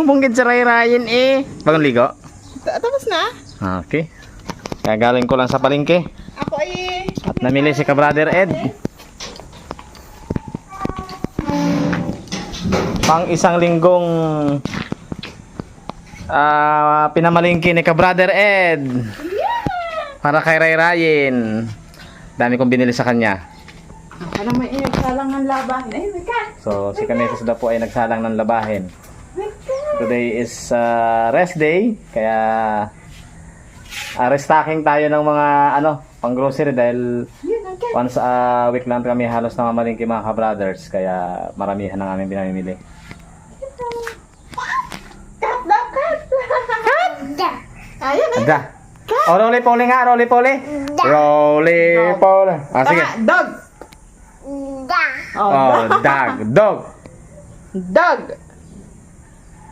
bumubunggit sa Ryan eh. Bagong ligo? Tapos na? Okay. Kaya galing ko lang sa palengke. Ako ay... At namili si ka-brother Ed. Pang isang linggong pinamalingki ni ka-brother Ed. Para kay Ryan. Dami kong binili sa kanya. Ako naman ay nagsalang ng laban. Ay, wika! So, si Kanesis daw po ay nagsalang ng labahin. Today is rest day. Kaya restocking tayo ng mga pang grocery dahil once a week lang kami halos namamalingki mga ka-brothers. Kaya maramihan ang aming pinamimili. Ayun eh. Ada. Oh, roly-poly nga, roly-poly. Roly-poly. Ah, sige. Dog! Oh, dog. Dog. Dog!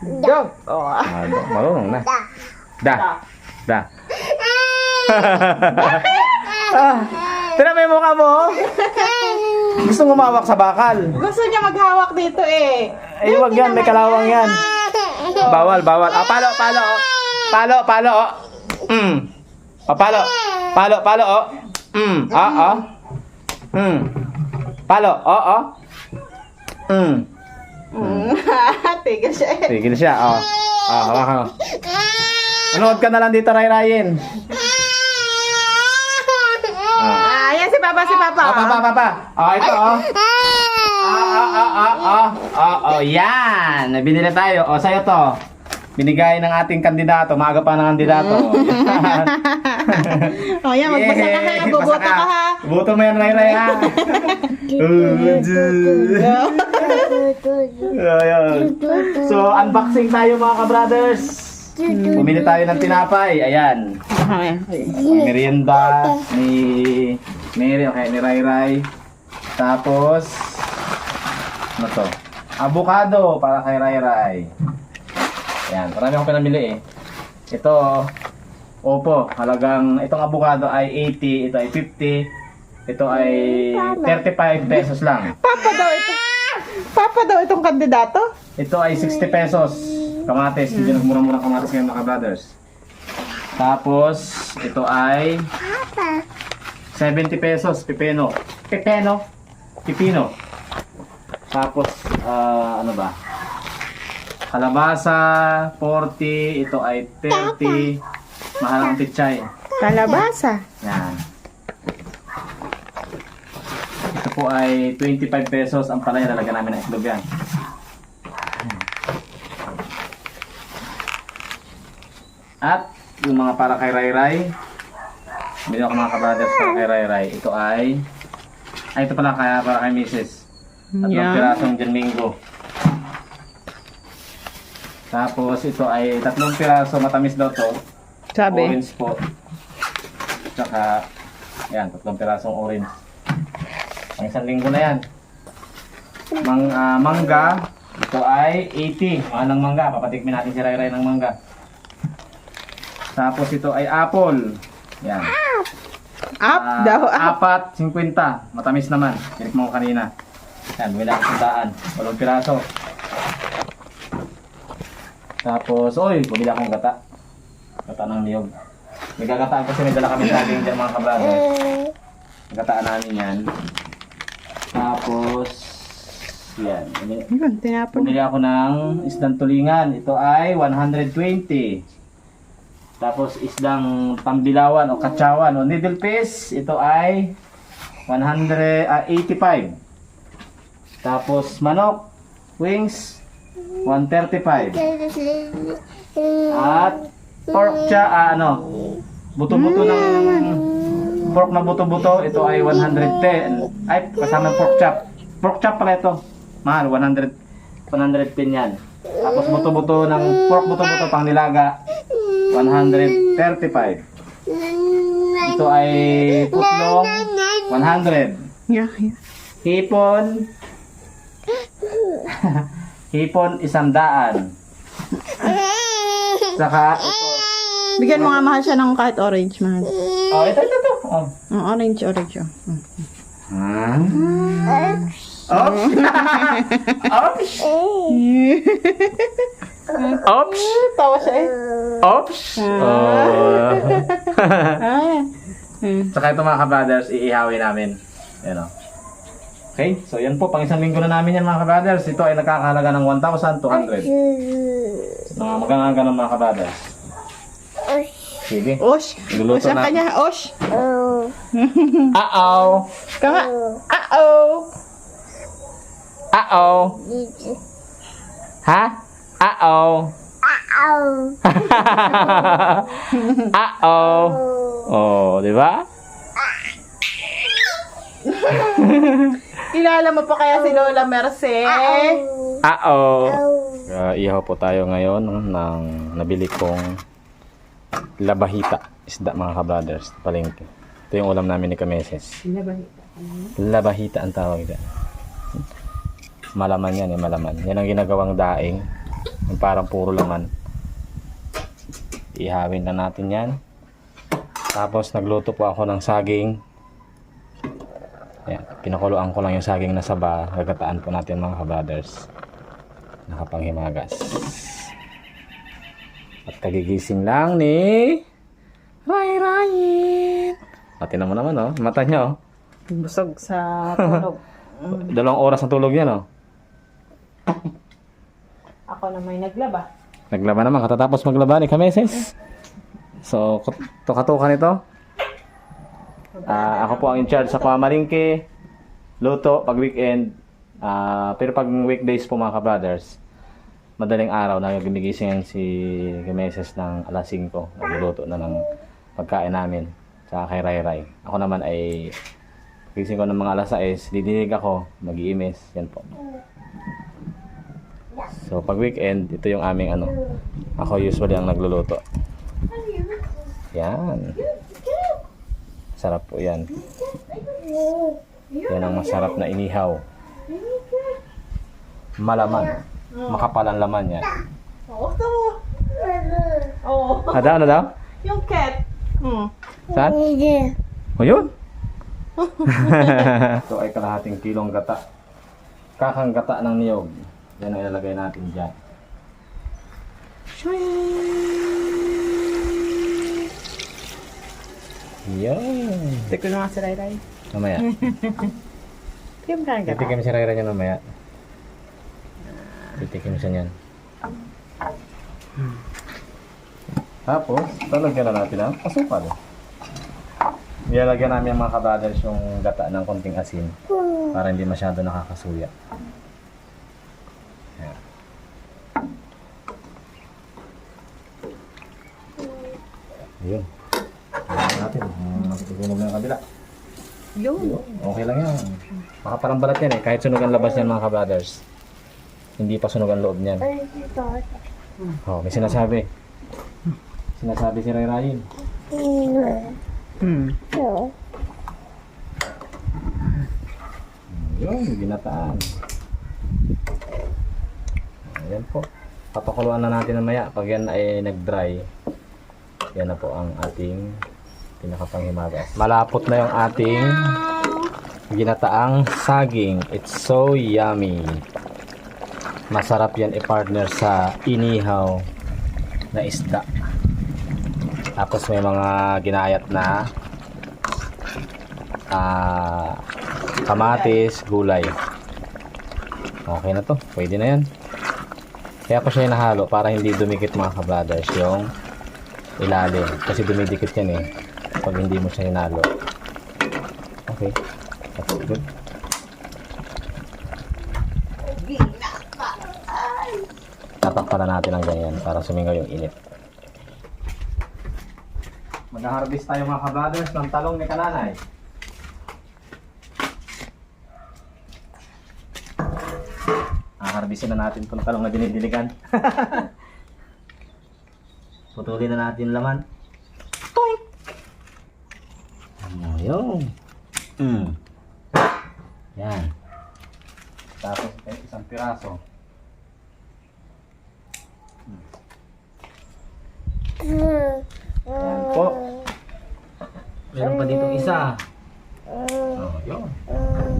Dog! Oh. Marunong na. Da. Da. Tignan mo yung mukha mo. Gusto ngumawak sa bakal. Gusto niya maghawak dito eh. Eh, wag yan. May kalawang yan. Bawal, bawal. Ah, palo, palo. Palo, palo. Oh, palo. Palo, palo. Oh. Oh. Palo. Oh. Tigil siya eh. Tigil siya. Oh. Hawakan mo. Manood ka na lang dito, Ryan. Ayan si Papa, si Papa. Papa. Oh, ito, oh. Oh, yan. Binili tayo. Oh, sa'yo to. Binigay ng ating kandidato. Maaga pa ng kandidato. Oh, yan. Magbasa ka ha. Bubuto ka ha. Buto mo yan, Ray, ha. So, unboxing tayo mga ka-brothers. Bumili tayo ng tinapay. Ayan. Merienda ni Mary, okay, ni Ray. Tapos, ano to? Avocado para kay Ray. Ayan, marami akong pinamili eh. Ito, opo, halagang, itong avocado ay 80, ito ay 50, ito ay 35 pesos lang. Papa daw itong kandidato. Ito ay 60 pesos. Kamatis, hindi nagmura-mura kamatis ngayon mga brothers. Tapos, ito ay 70 pesos, pipino. Pipino. Tapos, ano ba? Kalabasa, 40, ito ay 30. Mahal ang pichay. Kalabasa. Yan. Ito po ay 25 pesos. Ang palaya, lalagyan namin ng itlog yan. At yung mga para kay Ray. Bili ako mga ka-brothers para kay Ray. Ito ay ito pala kaya para kay Mrs. Tatlong pirasong Domingo. Tapos ito ay 3 piraso, matamis daw to. Sabi. Orange po. Tsaka, yan, 3 pirasong orange. Ang 1 linggo na yan. Mangga, ito ay 80. Mahal ng mangga, papatikmin natin si Ray ng mangga. Tapos ito ay apple. Yan. Daw. Apat, 50. Matamis naman. Tinik mo kanina. Yan, bumili ako 100. 8 piraso. Tapos, bumili akong gata. Gata ng niyog. May gagataan kasi may dala kami saging dyan mga ka-brother. Gataan namin yan. Tapos, yan. Bumili ako ng isdang tulingan. Ito ay 120. Tapos isdang tambilawan o katsawan o needle fish. Ito ay 85. Tapos manok, wings, 135. At pork buto-buto ng pork na buto-buto, ito ay 110. Ay, kasama pork chop. Pork chop pala ito. Mahal, 110 yan. Tapos buto-buto ng pork buto-buto pang nilaga, 135. Ito ay putlong, 100. Hipon, hipon 100. Saka ito. Bigyan mo nga mahal siya ng kahit orange, mahal. Oh, ito. Oh. Orange. Oh. Oops. Oops! Tawa siya eh. Oops! Oh. Ay. Saka ito mga ka-brothers, iihawin namin. Yan o. Okay, so yan po, pang isang linggo na namin yan mga ka-brothers. Ito ay nakakahalaga ng 1,200. Magkakahalaga ng mga ka-brothers. Sige. Osh. Nagluluto Osh ang na. kanya. Osh. Uh-oh! Kama. Uh-oh. Uh-oh! Ha? Uh-oh! Uh-oh! Oh, di ba? Kilala mo pa kaya si Lola Merce? Uh-oh! Ihaw po tayo ngayon ng nabili kong labahita. Isda mga ka-brothers. Palengke. Ito yung ulam namin ni Kameses. Labahita ang tawag dyan. Malaman yan malaman. Yan ang ginagawang daing. Yung parang puro laman. Ihawin na natin yan. Tapos nagluto po ako ng saging. Ayan, pinakuluan ko lang yung saging na saba. Gagataan po natin mga ka-brothers. Nakapanghimagas. At kagigising lang ni Ray-Rayin. Tinan mo naman mata niya Busog sa tulog. 2 oras ang tulog niya Ako na may naglaba. Naglaba naman, katatapos maglaba ni Kameses. So, katukan ito. Ako po ang in charge sa Kuamalingke. Luto pag weekend. Pero pag weekdays po mga ka-brothers, madaling araw na gumigising si Kameses ng alas 5. Nagluluto na ng pagkain namin sa kay Ray-Ray. Ako naman ay gising ko ng mga alas 6, didinig ako, mag-iimis. Yan po. So, pag weekend, ito yung aming ako usually ang nagluluto. Yan. Sarap po yan. Yan ang masarap na inihaw. Malaman. Makapal ang laman yan. Oo, ito mo. Oo. Ano daw? Yung cat. Saan? O yun? Ito ay kalahating kilong gata. Kakang gata ng niyog. Yan ang ilalagay natin dyan. Yan. Tiklo na nga si Ray-Ray. Mamaya. Titikim si Ray-Ray niya mamaya. Titikim siya niyan. Tapos, talagyan na natin ang asukal. Ilalagyan namin ang mga ka-brothers yung gata ng konting asin para hindi masyado nakakasuya. Ayan. Ayun. Ayan natin. Nakitutunog na yung kabila. Yun. Okay lang yan. Makaparang balat yan kahit sunog ang labas yan mga ka-brothers. Hindi pa sunog ang loob niyan. Oh, may sinasabi. Sinasabi si Ray-Rayin. Yun, ginataan. Ayan po. Papakuluan na natin mamaya. Pag yan ay nag-dry, yan na po ang ating pinakapanghimagas. Malapot na yung ating ginataang saging. It's so yummy. Masarap yan i-partner sa inihaw na isda. Tapos may mga ginayat na kamatis, gulay. Okay na to. Pwede na yan. Kaya ko siya nahalo para hindi dumikit mga ka-brothers yung ilalim. Kasi dumidikit yan pag hindi mo siya hinalo. Okay. That's good. Tatakpan na natin ang ganyan para sumingaw yung init. Mag-harvest tayo mga ka-brothers ng talong ni Kananay. Harvestin na natin itong talong na dinidiligan. Putulin na natin laman. Toink! Ayun. Yan. Tapos isang piraso. Yan po. Meron pa ditong isa. Oh, yun.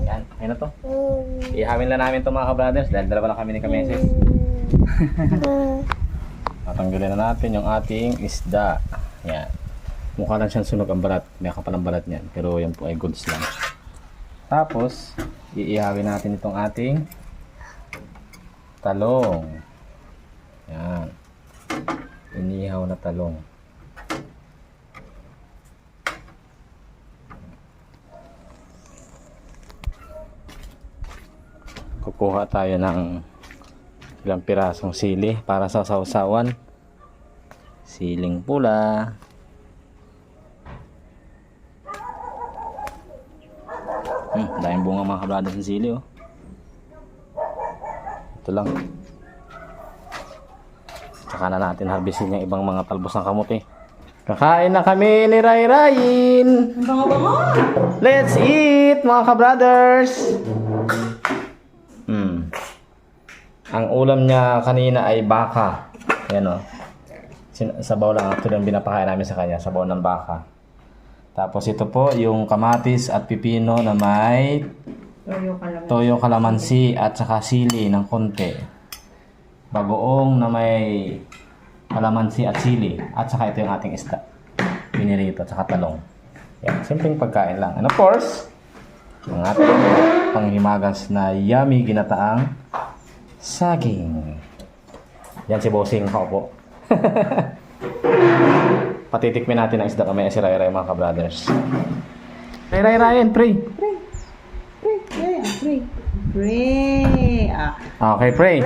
Yan, ayun na to. Ihawin lang namin itong mga ka-brothers dahil dalawa lang kami ni Kameses. Tatanggalin na natin yung ating isda. Yan. Mukha lang siyang sunog ang balat. May kapal ang balat niyan. Pero yan po ay goods lang. Tapos, iihawin natin itong ating talong. Yan. Inihaw na talong. Kukuha tayo ng ilang pirasong sili para sa sausawan. Siling pula. Daming bunga mga kabradas ng sili, oh. Ito lang. Saka na natin harvestin yung ibang mga talbos ng kamote. Kakain na kami ni Ray Rayin. Bango-bango! Let's eat mga kabrothers. Ang ulam niya kanina ay baka. Ayan, oh. Sabaw lang. Ito yung binapakain namin sa kanya. Sabaw ng baka. Tapos ito po yung kamatis at pipino na may toyo kalamansi at saka sili ng konti. Bagoong na may kalamansi at sili. At saka ito yung ating isda. Pinirito at saka talong. Yan. Simpleng pagkain lang. And of course, ang ating panghimagas na yummy ginataang saging. Yan si Bossing ko po. Patitikmin natin ang isda kamay si Ray Ray mga kabrothers. Ray Ryan, pray. Pray. Okay, pray.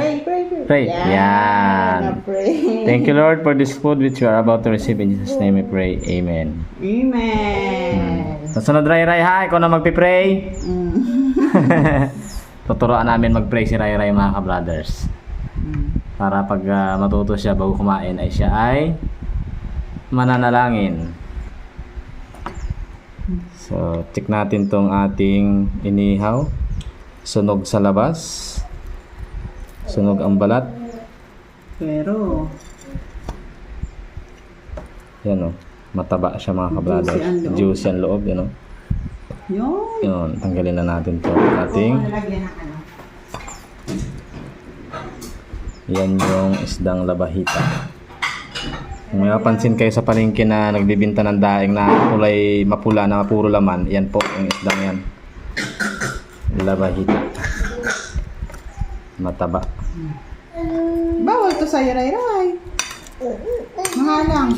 Pray. Yan. Yan. Pray. Thank you Lord for this food which you are about to receive. In Jesus' name we pray. Amen. Amen. Sa sunod Ray Ray ha, ikaw na magpipray. Tuturuan namin mag-pray si Ray Ray mga kabrothers. Para pag matuto siya bago kumain ay siya ay mananalangin. So, check natin tong ating inihaw. Sunog sa labas. Sunog ang balat. Pero, Yan o. Mataba siya mga kabrothers. Juicy ang loob. Juicy ang loob. Yan o. yun. Yun. Tanggalin na natin to. Ating. Lalagyan ng ano. Yan yung isdang labahita. Kung may mapansin kayo sa palengke na nagbibinta ng daing na kulay mapula na puro laman, yan po yung isdang yan. Labahita. Mataba. Bawal to sa Ray. Mahalang.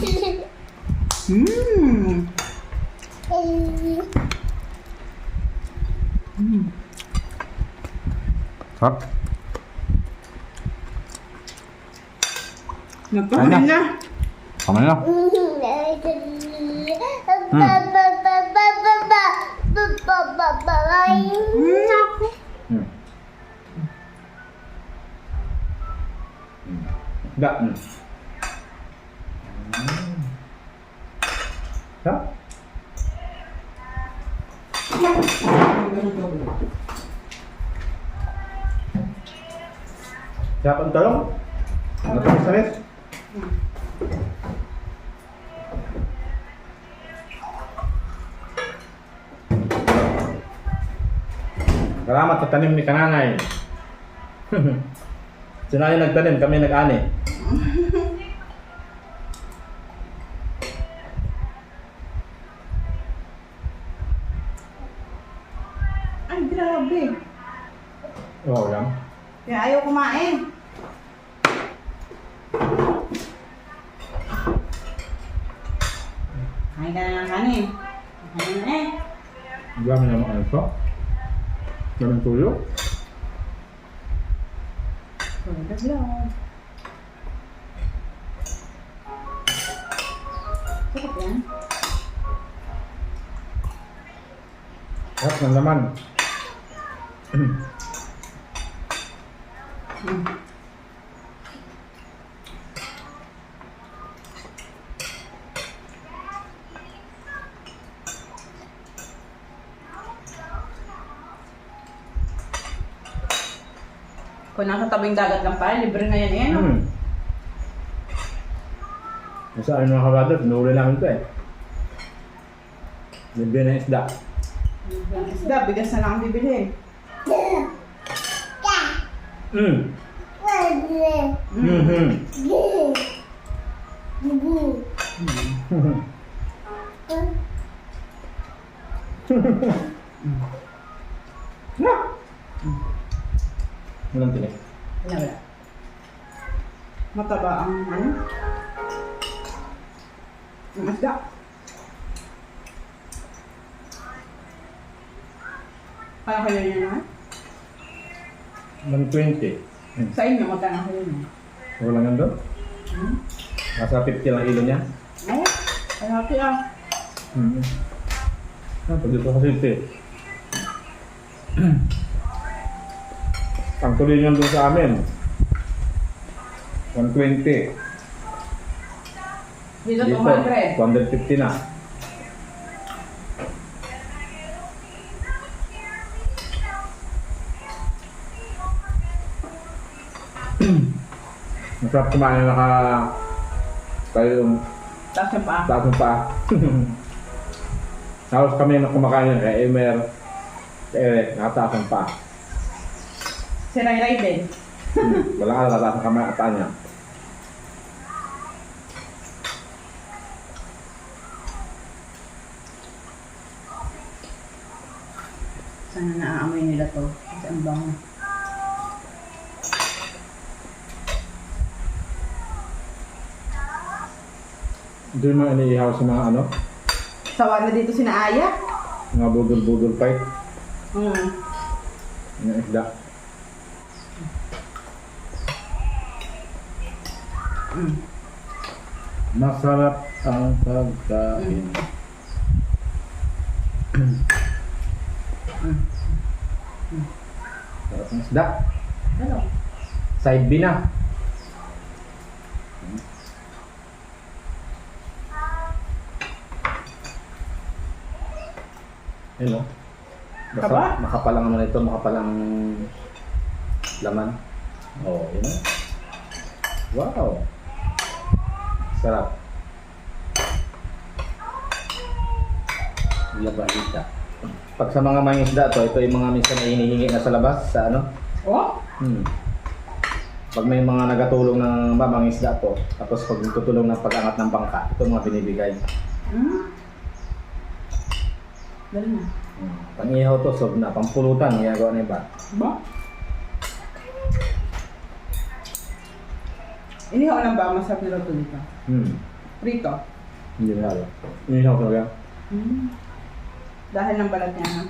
Sarap. Nagkahain na. Kamay na. Da. Sarap. Sarap ang talong. Matamis na rin. Salamat sa tanim ni Kananay. Si Nanay nagtanim, kami nag-ani. Ay, grabe. Oo, yan. Kaya ayaw kumain. Kain ka na ng kanin. Kain na eh. Dami naman ano ito. Daming tuyo. Tulad lang. Sarap yan. Sarap ng laman. Kung nasa tabing dagat lang pala, libre na yan eh, no? Sa akin mga kabrothers, nahuli namin ito eh. Libre na isda. Isda, bigas na lang ang bibili. Walang tinik. Wala. Mataba ang ano? Ang isda. Kaya kayo yun naman? 120. Sa inyo, magkano kayo yun? Wala nga doon. Nasa 50 lang ilo niya. Oo. Ay, happy ah. Pag dito sa city. Ang tuloy niyan doon sa amin. 120. Dito 200. 250 na. Masarap kumain na tayo yung Tapos yung paa. taas ng paa. Tapos kami na kumakain kay Emer, kay Eric, nakataas ang paa. Si Ray din. Wala ka nakataas ang kamay at paa niya. Sana naaamoy nila to. Kasi ang bango. Doon mo iniihaw sa mga ano, Sawa na dito si Naaya. mga budol-budol fight, Hmm. ng isda. Masarap ang pagkain. Sarap ng isda. Ano? Side B na. Hello. Kaba? Makapalang naman ito, makapalang laman. Oh, yun na. Wow. Sarap. Labalita. Pag sa mga mangisda to, ito yung mga minsan na hinihingi na sa labas, sa ano? Oh? Pag may mga nagatulong ng mangisda to, tapos pag tutulong ng pag-angat ng bangka, ito mga binibigay. Hmm. Dali na. Pang-ihaw to, sob na. Pampulutan, ginagawa na iba. Ba? Inihaw lang ba ang masarap nila ito dito? Prito? Hindi na halo. Inihaw talaga. Hmm. Dahil ng balat niya, ha?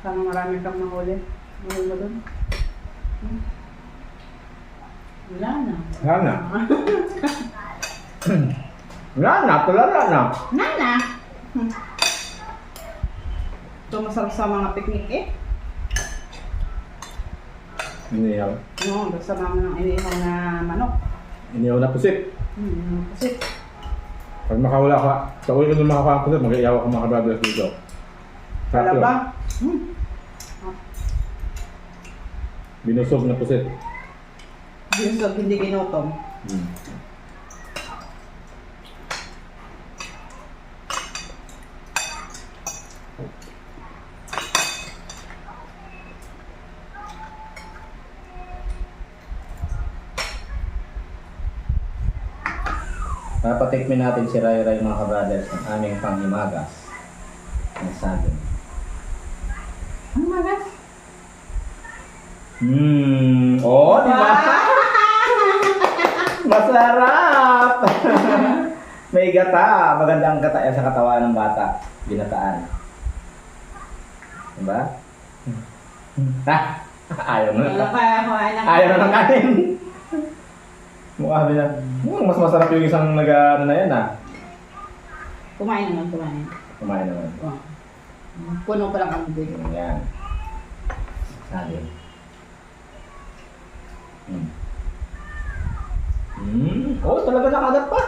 Sana marami kang mahuli. Mahuli mo dun? Hmm. Wala na. Wala na. Wala na, tulala na. Nana! Hmm. Ito masarap sa mga picnic eh. Inihaw. No, basta naman ng inihaw na manok. Inihaw na pusit. Kasi, Pag makawala ka, sa uwi ko nung makakuha ang pusit, mag-iihaw ako mga kabrothers dito. Sarap yun. kalaba. Binusog na pusit. Binsog, hindi ginutom. Papatikmin natin si Ray Ray mga kabrothers ng aming panghimagas. Ang sabi. Ano magas? Oh, di ba? Masarap! May gata. Maganda ang gata yan sa katawan ng bata. Ginataan. Diba? Ayaw na. Wala kaya kumain ng... Ayaw na ng kanin. Mukha na. Mas masarap yung isang ano na yan Kumain naman, kumain. Kumain naman. Oh. Puno pa lang kami dito. Yan. Sabi. Oh, talaga nakagat pa.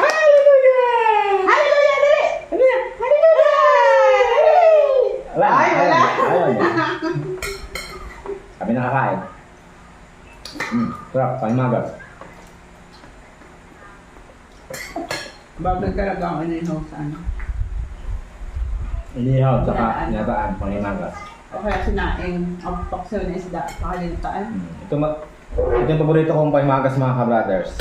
Hallelujah! Dali! Hallelujah! Wala. Ay, wala. Ayaw niya. Kami nakakain. Sarap, panghimagas. Bagay talaga ang inihaw sa ano. Inihaw, tsaka Ginataan. ginataan, pangimagas. O kaya sinaing ang paksiw na isda sa kalimutan. Ito yung paborito kong pangimagas mga ka-brothers.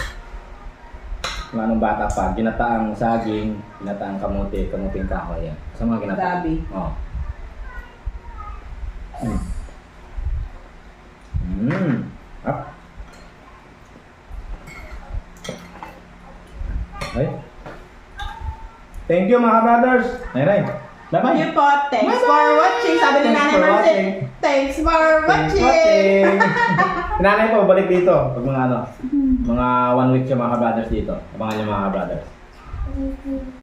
Mga nung bata pa, ginataang saging, ginataang kamuti, kamuting kahoy yan. Sa mga ginataang. Gabi. Oo. Up. Ay. Thank you mga brothers. Nay. Thank Bye-bye. you po. Thanks for watching. Sabi ni Thanks Nanay for Marcy. watching. Thanks for Thanks for watching. watching. Nanay po, balik dito. Pag mga mga 1 week siya mga brothers dito. Abangan niyo mga brothers.